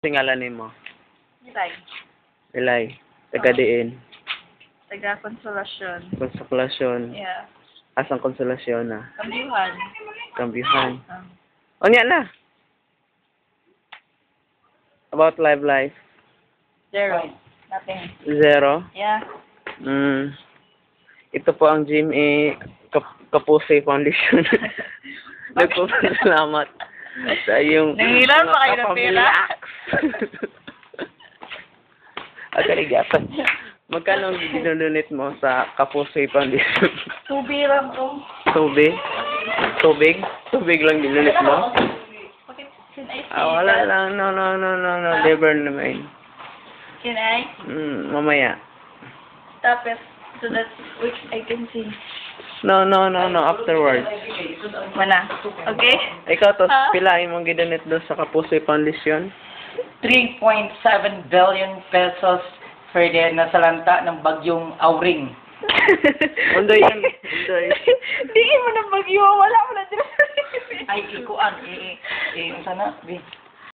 Singalanin mo. Ilay. Ilay. Taga-diin. Taga Konsolasyon. Konsolasyon. Yeah. Asang konsolasyon na? Kambyuhan. Kambyuhan. O nga na. About live life. 0. Nothing. 0. Yeah. Ito po ang Jimmy Kapuse Foundation. Nagpapasalamat sa iyong Nangilan pa kayo ng pera? Agaligapan. Magkano ang dinonate mo sa Kapuse Foundation? Tubiran ko. Tubig? Tubig? Tubig lang dinonate mo? Okay. Can I see Wala that? lang. No. Never naman. Can I? Mamaya. Stop it so that which I can see. No. Afterwards. Mana. Okay? Ikaw to, Ha? pilain mong gidonate doon sa Kapuse Foundation? 3.7 billion pesos per day na salanta ng bagyong Auring. Undoy yan. Undoy. Di mo na bagyo. Wala mo na dito. Ay, ikuan. Sana,